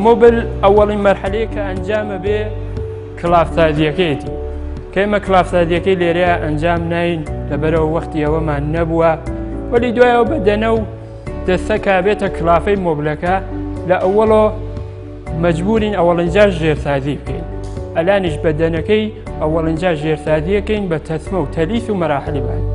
موبل ئەوەڵین مەرحەلەیە کە ئەنجامە بێ کڵافتادیەکەیەتی کەمە کڵافتادیەکەی لێرەیە ئەنجام نین لەبەرەوە وەختی ئەوەمان نەبووە وەلی دوایەوە بەدەنە و دەستە کابێتە کلافەی مۆبلەکە لە ئەوەڵۆ مەجبورین ئەوەڵنجا ژێرسازی بکەین ئەلانیش بەدەنەکەی ئەوەڵنجا ژێرسازیەکەین بە تەسمە و تەلیس و مەراحلی باین.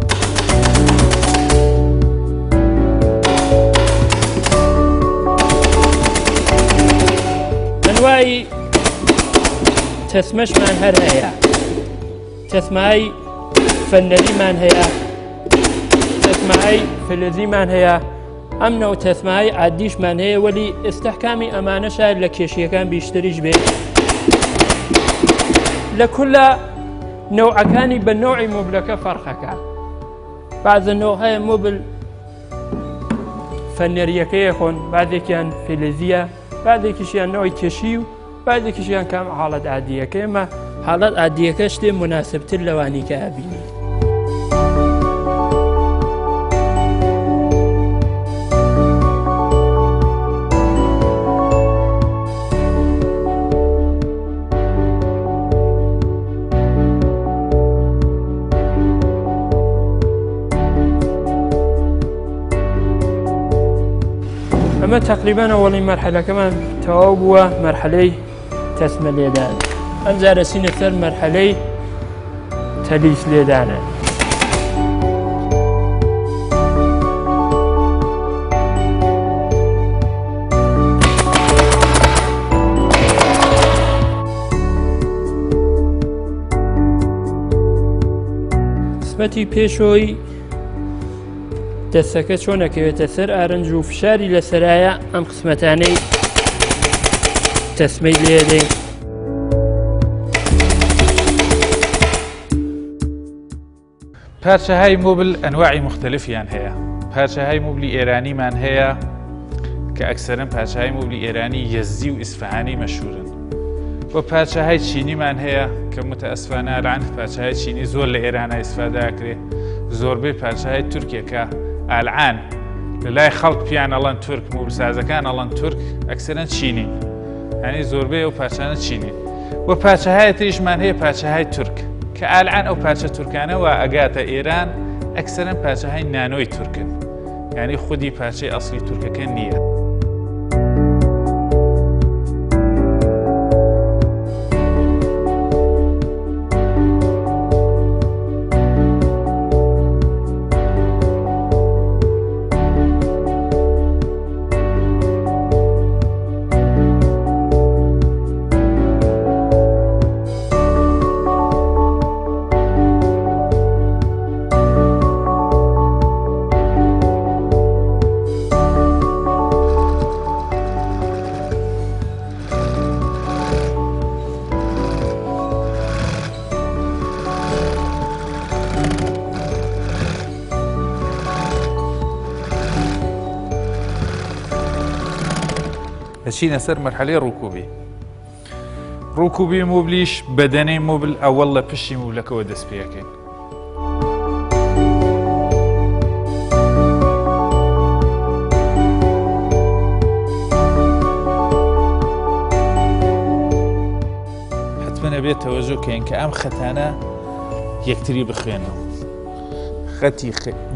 ئەنوای تەسمەشمان هەر هەیە، تەسمای فەنەریمان هەیە، تەسمای فلزیمان هەیە، ئەم نەو تەسمای عادیشمان هەیە وەلی ئێستەحکامی ئەمانە شاید لە کێشیەکان بیشتریش بێت. لە کولە نەوعەکانی بە نەوعی مۆبلەکە فەرقەکە. بەعزە نەوع هەیە مۆبل فەنەریەکەیە خۆن، بعضێکیان فلزیە، بعضێکیشیان نەوەی کێشی و بعضێکیشیان کام حاڵەت عادیەکە. ئێمە حاڵەت عادیەکە شتێ مناسبتر لەوانی کە ئەبینی. ئەمە تقریبان ئەوەڵی مەرحەلەکەمان تەواو بووە، مەرحەلەی تەسمە لێدان. ئەم جارە چینە سەر مەرحەلەی تەلیس لێدانە. قسمەتی پێشۆی دەستەکە چۆنەکەوێتە سەر ئارنج و فشاری لەسەرایە ئەم قسمەتانەی تەسمەی لێدەین. پارچەهای مۆبل ئەنواعی مختلفیان هەیە. پارچەهای مۆبلی ئێرانیمان هەیە کە ئەکسەرەن پارچەهای مۆبلی ئێرانی یەزدی و ئیسفەهانی مەشهورن. بۆ پارچەهای چینیمان هەیە کە متەئەسفانە ئەلان پارچەهای چینی زۆر لە ئێرانە ئیسفادە ئەکرێ. زۆربەی پارچەهای تورکیەکە ئالعان لەلای خەڵک پیان ئەڵەن تورک، مۆبلسازەکان ئەڵەن تورک، ئەکسەرەن چینین، یعنی زۆربەی ئەو پارچانە چینین. بۆ پارچەهای تریشمان هەیە پارچەهای تورک کە ئالعان ئەو پارچە تورکانەوە ئەگاتە ئێران ئەکسەرەن پارچەهای نانۆی تورکن، یعنی خودی پارچەی ئەسڵی تورکەکە نییە. دەچینە سەر مەرحەلەی ڕووکوبی. ڕووکوبی مۆبلیش بەدەنەی مۆبل ئەوەڵ لە پشتی مۆبلەکەەوە دەست پێەکەین. حتممە نەبێت تەوەجۆ کەین کە ئەم خەتانە یەکتری بخوێنەوە. خەتی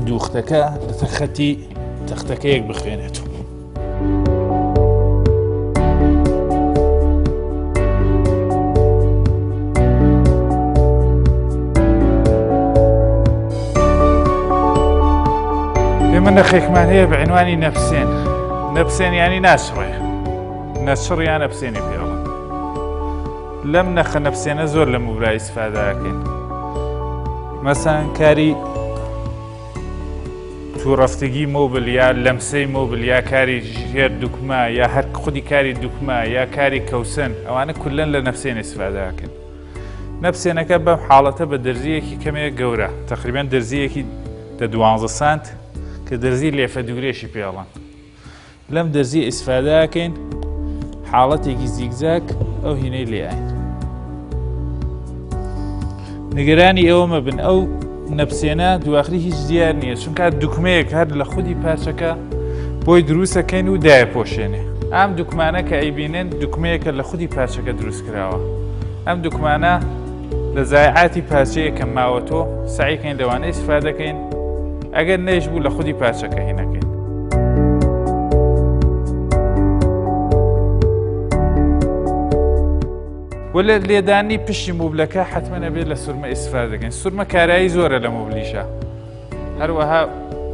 دووختەکە لەتە خەتی تەختەکە یەک بخوێنێتەوە. ئێمە نەخێکمان هەیە بە عنوانی نەفسێن. نەفسێن یانی ناچڕێ، نەچڕ یان نەفسێنی پێوە. لەم نەخە نەفسێنە زۆر لە مۆبلای ئیسفادەکەین. مەسەڵەن کاری تووڕەفتگی مۆبل یا لەمسەی مۆبل یا کاری ژێر دوکمە یا هەر خودی کاری دوکمە یا کاری کەوسن، ئەوانە کولەن لە نەفسێن ئیسفادەکەن. نەفسێنەکە بەم حاڵەتە بە دەرزیەکی کەمێک گەورە، تقریبان دەرزیەکی دە 12 سانت کە دەرزی لێفە دوورێشی پێڵان. لەم دەرزی ئیسفادەکەین حاڵەتێکی زیگزاک ئەو هینەی لێئین. نیگەرانی ئەوە مەبن، ئەو نەفسێنە دواخری هیچ دیار نییە، چونکە دوکمەیەک هەر لە خودی پارچەکە بۆ بۆی دروستەکەین و دایپۆشێنێ. ئەم دوکمانە کە ئەیبینن دوکمەیەکە لە خودی پارچەکە دروست کراوە. ئەم دوکمانە لە زایعاتی پارچەیە کە ماوەتۆ سعیکەین لەوانەیە ئیسفادە دەکەین ئەگەر نەیش بوو لە خودی پارچەکە هینەکەین. وە لە لێدانی پشتی موبلەکە حتممە نەبێت لە سورمە ئیسفادە دەکەین. سورمە کارایی زۆرە لە موبلیشە. هەروەها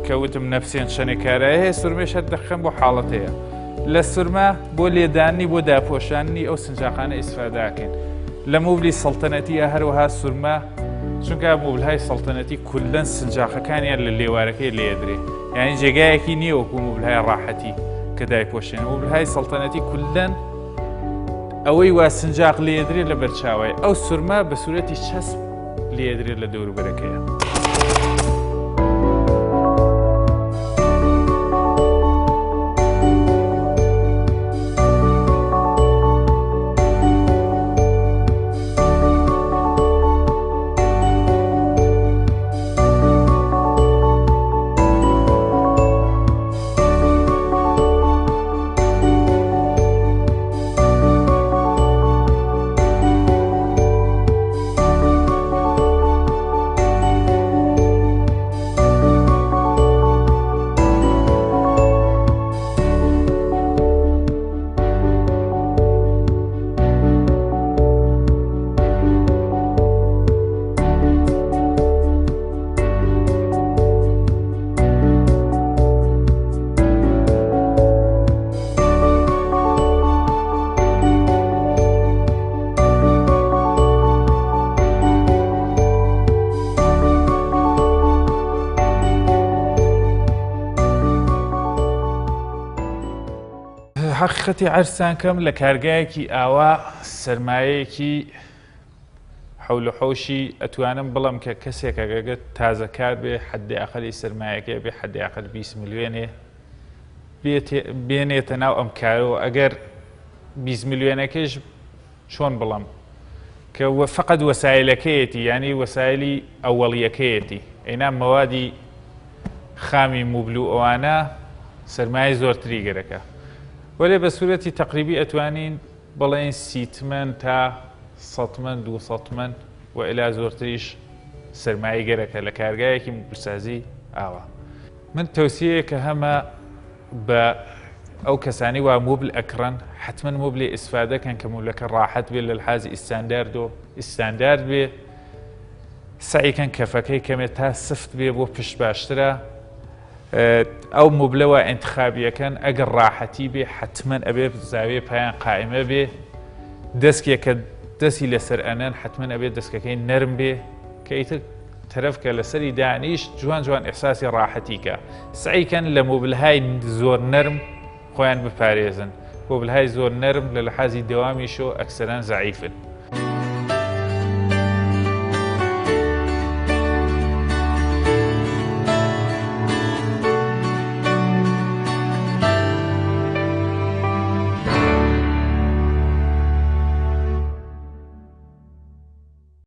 کەوتم نەفسێن شەنێ کارایی هەیە سورمێش هەر دەخەم بۆ حاڵەتەیە. لە سورمە بۆ لێدانی بۆ داپۆشانی ئەو سنجاقانە ئیسفادەکەین. لە موبلی سەڵتەنەتیە هەروەها سورمە چونکە موبلهای سەڵتەنەتی کولەن سنجاقەکانیان لە لێوارەکەی لێدرێ. یعنی جێگایەکی نییە وەکو موبلهای ڕاحەتی کە دایپۆشێن. موبلهای سەڵتەنەتی کولەن ئەوەی وا سنجاق لێدرێ لە بەرچاوی ئەو سورمە بە سوورەتی چەسب لێدرێت لە دەوروبەرەکەیە. حقیقەتی عەرزتان کەم لە کارگایەکی ئاوا سەرمایەیەکی حەول و حەوشی ئەتوانم بڵم کە کەسێک ئەگەگەت تازەکار بێ حەدی ئەقەلی سەرمایەکەی بێ حەدی ئەقەل 20 میلیۆنێ بێنێتە ناو ئەم کارەوە ئەگەر 20 میلیۆنەکەش چۆن بڵم کە فقط وەسایلەکەیەتی ینی وەسایلی ئەوەڵیەکەیەتی ئەینا مەوادی خامی موبل و ئەوانە سەرمایە زۆرتری گەرەکە. وەلێ بە سوورەتی تەقریبی ئەتوانین بڵێن 30 من تا 100 من 200 من و ئێلا زۆرتریش سەرمایە گەرەکە لە کارگایەکی موبلسازی ئاوا. من تەوسیەیە کە هەمە بە ئەو کەسانی وا موبل ئەکڕن حتمما موبلی ئیسفادەکەن کە موبلەکە ڕاحەت بێت لە لحاظی ئیستاندارد بێ سعیکەن کەفەکەی کەمێت تا سفت بێ بۆ پشت باشترە. ئەو موبلەوە ئینتخابیەکەن ئەگەر ڕاحەتی بێ حتمما ئەبێ زاویە پایان قائمە بێ دەستکێکە دەستی لەسەر ئەنەن حتمما ئەبێت دەستکەکەی نەرم بێ کە ئیتر تەرەفکە لەسەری دانیش جوان جوان ئێحساسی ڕاحەتیکە. سعیکەن لە موبلهای زۆر نەرم خۆیان بپارێزن. موبلهای زۆر نەرم لە لحاظی دەوامیشۆ ئەکسەرەن زەعیفن.